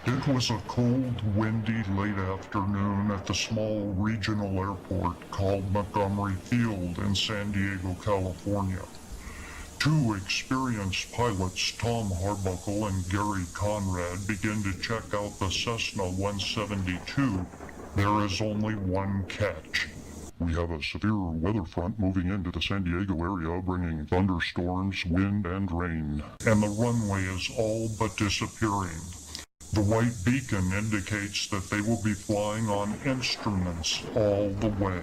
It was a cold, windy late afternoon at the small regional airport called Montgomery Field in San Diego, California. Two experienced pilots, Tom Harbuckle and Gary Conrad, begin to check out the Cessna 172. There is only one catch. We have a severe weather front moving into the San Diego area, bringing thunderstorms, wind, and rain. And the runway is all but disappearing. The white beacon indicates that they will be flying on instruments all the way.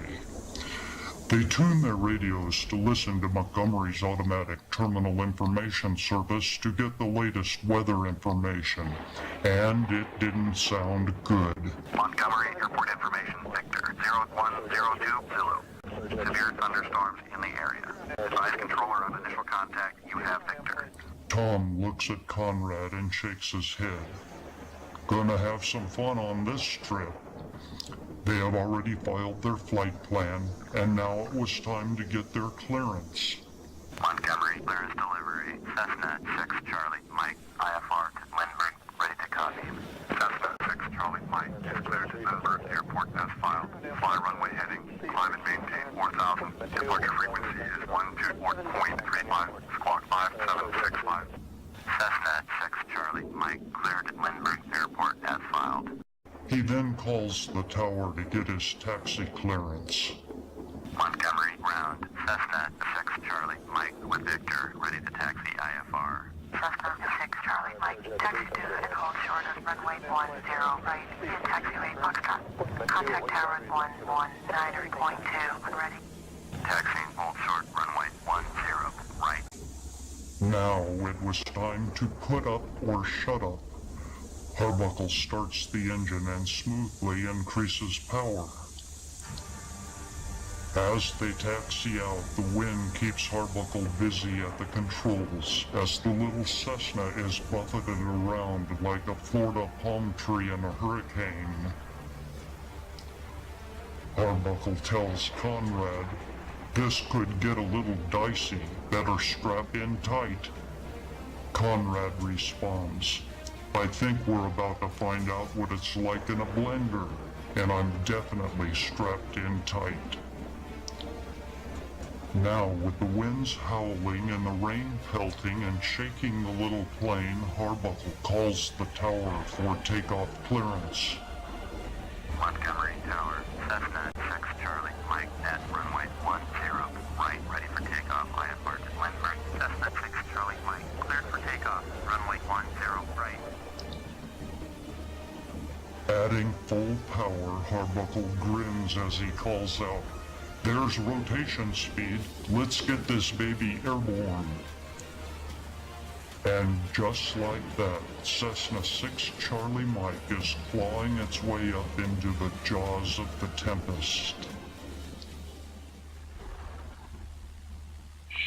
They tune their radios to listen to Montgomery's automatic terminal information service to get the latest weather information, and it didn't sound good. Montgomery Airport Information, Victor, 0102 Zulu. Severe thunderstorms in the area. Advise controller of initial contact. You have Victor. Tom looks at Conrad and shakes his head. Gonna have some fun on this trip. They have already filed their flight plan, and now it was time to get their clearance. Montgomery, clearance delivery. Cessna 6 Charlie Mike, IFR to Lindbergh, ready to copy. Cessna 6 Charlie Mike is cleared to Lindbergh Airport as filed. Fly runway heading, climb and maintain 4000. Departure frequency is 124.35, squawk 5765. Cessna 6 Charlie Mike, cleared at Lindbergh Airport as filed. He then calls the tower to get his taxi clearance. Montgomery, ground. Cessna 6 Charlie Mike with Victor, ready to taxi IFR. Cessna 6 Charlie Mike, taxi to and hold short of runway 10 right, in taxiway Foxtrot. Contact tower 119.2 when ready. Taxiing hold short, runway 10 right. Now it was time to put up or shut up. Harbuckle starts the engine and smoothly increases power. As they taxi out, the wind keeps Harbuckle busy at the controls as the little Cessna is buffeted around like a Florida palm tree in a hurricane. Harbuckle tells Conrad, "This could get a little dicey. Better strap in tight." Conrad responds, "I think we're about to find out what it's like in a blender, and I'm definitely strapped in tight." Now, with the winds howling and the rain pelting and shaking the little plane, Harbuckle calls the tower for takeoff clearance. Montgomery Tower, Cessna 6 Charlie Mike at runway 10 right, ready for takeoff. IFR to Lindbergh. Cessna 6 Charlie Mike, cleared for takeoff. Runway 10 right. Adding full power, Harbuckle grins as he calls out, "There's rotation speed. Let's get this baby airborne." And just like that, Cessna 6 Charlie Mike is clawing its way up into the jaws of the tempest.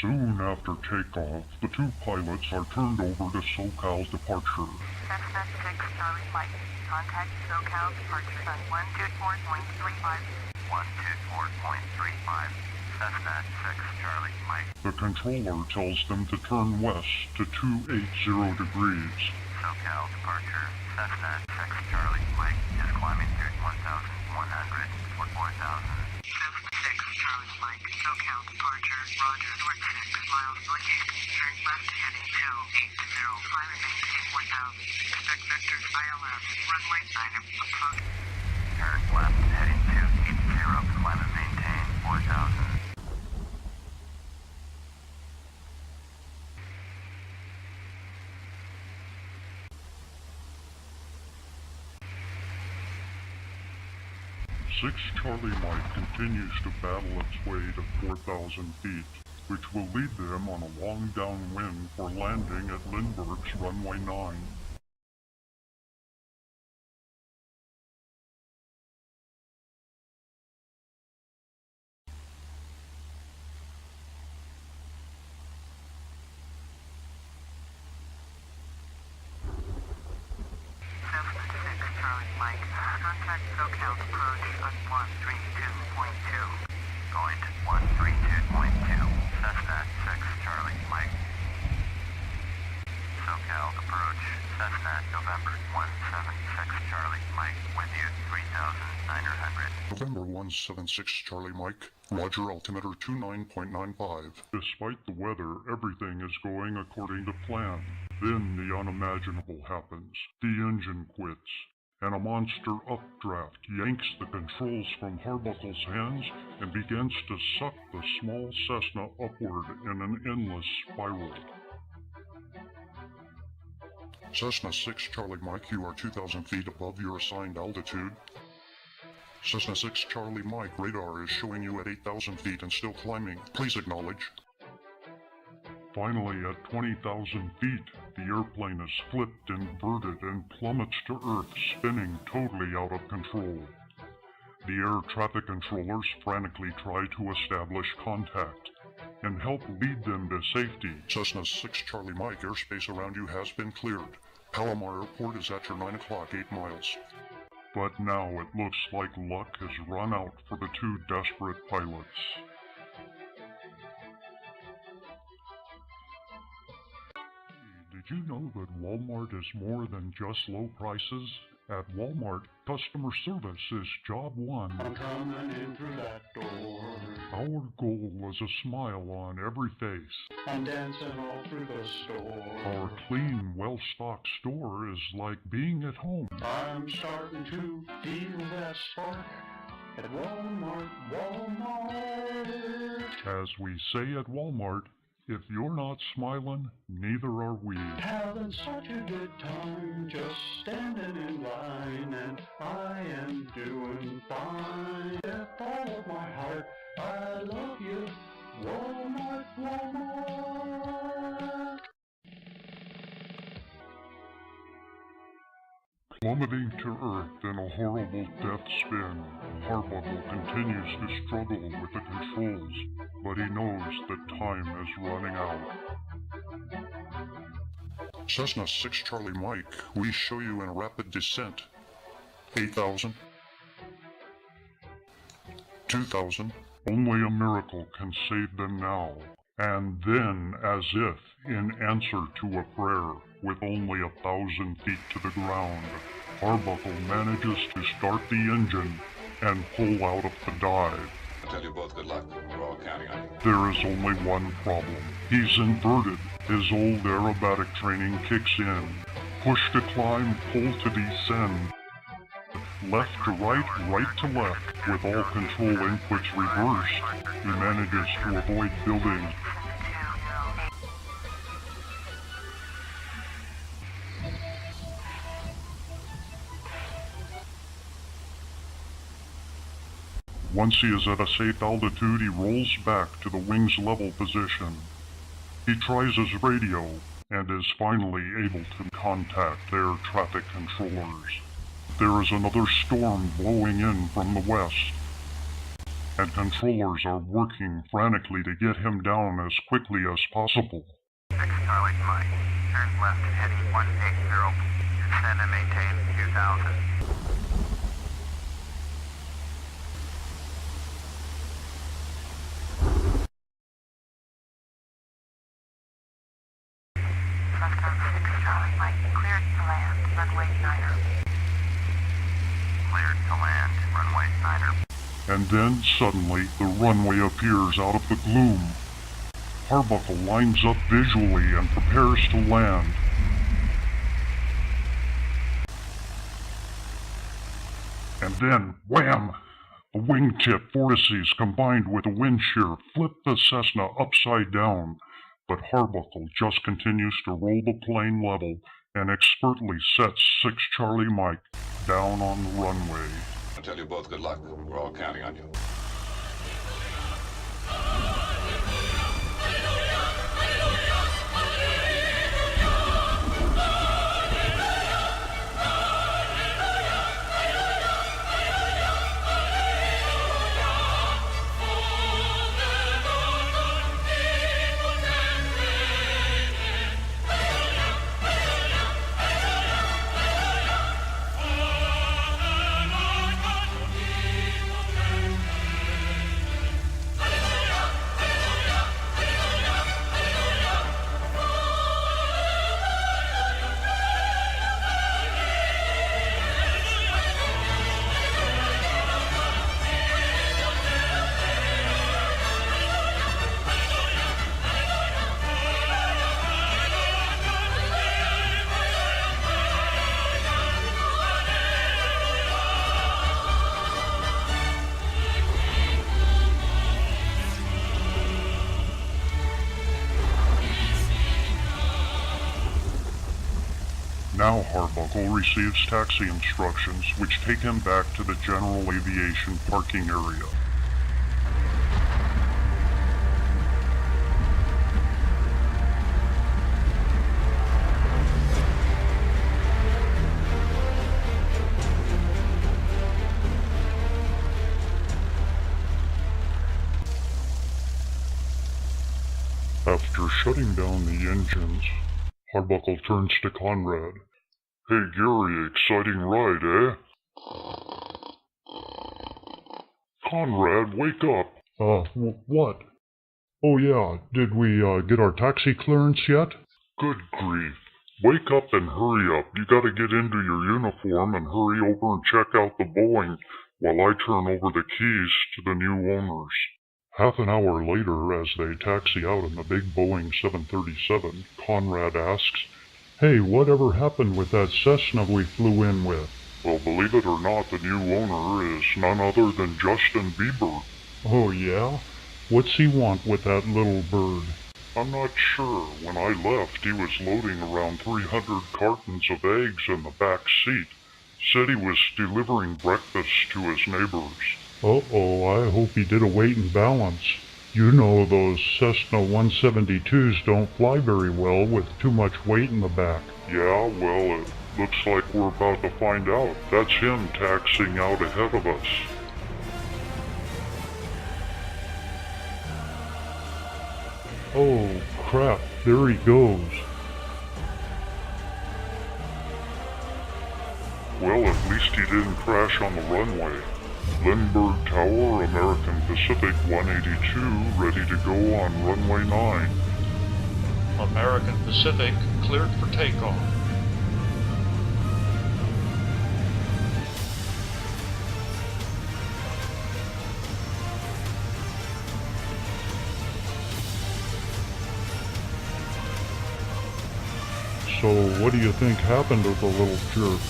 Soon after takeoff, the two pilots are turned over to SoCal's departure. Cessna 6 Charlie Mike, contact SoCal departure on 124.35. 124.35. Cessna 6 Charlie Mike. The controller tells them to turn west to 280 degrees. SoCal departure. Cessna 6 Charlie Mike is climbing through 1,100 for 4,000. Cessna 6 Charlie Mike, SoCal departure, roger, north 6 miles northeast, turn left heading 280, climb and maintain 4,000. Expect vectors ILS, runway 9 approach. Turn left heading 280, climb and maintain 4,000. Six Charlie Mike continues to battle its way to 4,000 feet, which will lead them on a long downwind for landing at Lindbergh's runway 9. Cessna 6 Charlie Mike, contact SoCal approach on 132.2. Going to 132.2. Cessna 6 Charlie Mike. SoCal approach. 176 Charlie Mike, with you 3,900. November 176 Charlie Mike, Roger, altimeter 29.95. Despite the weather, everything is going according to plan. Then the unimaginable happens. The engine quits, and a monster updraft yanks the controls from Harbuckle's hands and begins to suck the small Cessna upward in an endless spiral. Cessna 6 Charlie Mike, you are 2,000 feet above your assigned altitude. Cessna 6 Charlie Mike, radar is showing you at 8,000 feet and still climbing. Please acknowledge. Finally, at 20,000 feet, the airplane is flipped, inverted, and plummets to Earth, spinning totally out of control. The air traffic controllers frantically try to establish contact and help lead them to safety. Cessna 6 Charlie Mike, airspace around you has been cleared. Palomar Airport is at your 9 o'clock, 8 miles. But now it looks like luck has run out for the two desperate pilots. Did you know that Walmart is more than just low prices? At Walmart, customer service is job one. I'm coming in through that door. Our goal is a smile on every face. I'm dancing all through the store. Our clean, well-stocked store is like being at home. I'm starting to feel that spark at Walmart, Walmart. As we say at Walmart, if you're not smiling, neither are we. Having such a good time, just standing in line, and I am doing fine. With all of my heart, I love you, Walmart, Walmart. Plummeting to Earth in a horrible death spin, Harbuckle continues to struggle with the controls, but he knows that time is running out. Cessna 6 Charlie Mike, we show you in rapid descent. 8,000. 2,000. Only a miracle can save them now. And then, as if in answer to a prayer, with only 1,000 feet to the ground, Harbuckle manages to start the engine and pull out of the dive. I tell you both good luck. We're all counting on you. There is only one problem. He's inverted. His old aerobatic training kicks in. Push to climb, pull to descend. Left to right, right to left. With all control inputs reversed, he manages to avoid building. Once he is at a safe altitude, he rolls back to the wing's level position. He tries his radio and is finally able to contact air traffic controllers. There is another storm blowing in from the west, and controllers are working frantically to get him down as quickly as possible. 6 Charlie Mike, turn left heading 180. Descend and maintain 2,000. Cessna 6 Charlie Mike, cleared to land, runway 9er. Cleared to land, runway 9er. And then, suddenly, the runway appears out of the gloom. Harbuckle lines up visually and prepares to land. And then, wham! A wingtip vortices combined with a wind shear flip the Cessna upside down, but Harbuckle just continues to roll the plane level and expertly sets 6 Charlie Mike down on the runway. I tell you both good luck. We're all counting on you. Harbuncle receives taxi instructions which take him back to the general aviation parking area. After shutting down the engines, Harbuncle turns to Conrad. "Hey Gary, exciting ride, eh?" "Conrad, wake up!" What? Oh yeah, did we get our taxi clearance yet?" "Good grief. Wake up and hurry up. You gotta get into your uniform and hurry over and check out the Boeing while I turn over the keys to the new owners." Half an hour later, as they taxi out in the big Boeing 737, Conrad asks, "Hey, whatever happened with that Cessna we flew in with?" "Well, believe it or not, the new owner is none other than Justin Bieber." "Oh, yeah? What's he want with that little bird?" "I'm not sure. When I left, he was loading around 300 cartons of eggs in the back seat. Said he was delivering breakfast to his neighbors." Uh-oh, I hope he did a weight and balance. You know those Cessna 172s don't fly very well with too much weight in the back. Yeah, well, it looks like we're about to find out. That's him taxiing out ahead of us. Oh, crap, there he goes. Well, at least he didn't crash on the runway. Lindbergh Tower, American Pacific 182, ready to go on runway 9. American Pacific, cleared for takeoff. So, what do you think happened to the little jerk?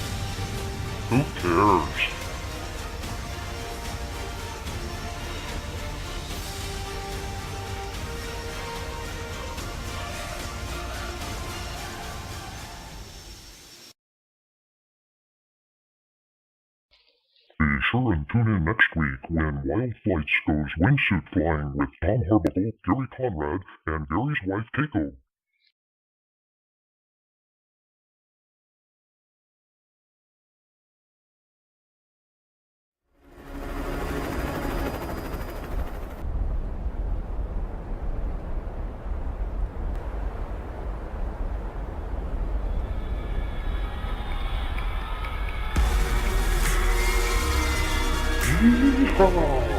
Who cares? Be sure and tune in next week when Wild Flights goes wingsuit flying with Tom Harbuncle, Gary Conrad, and Gary's wife Keiko. Yeehaw!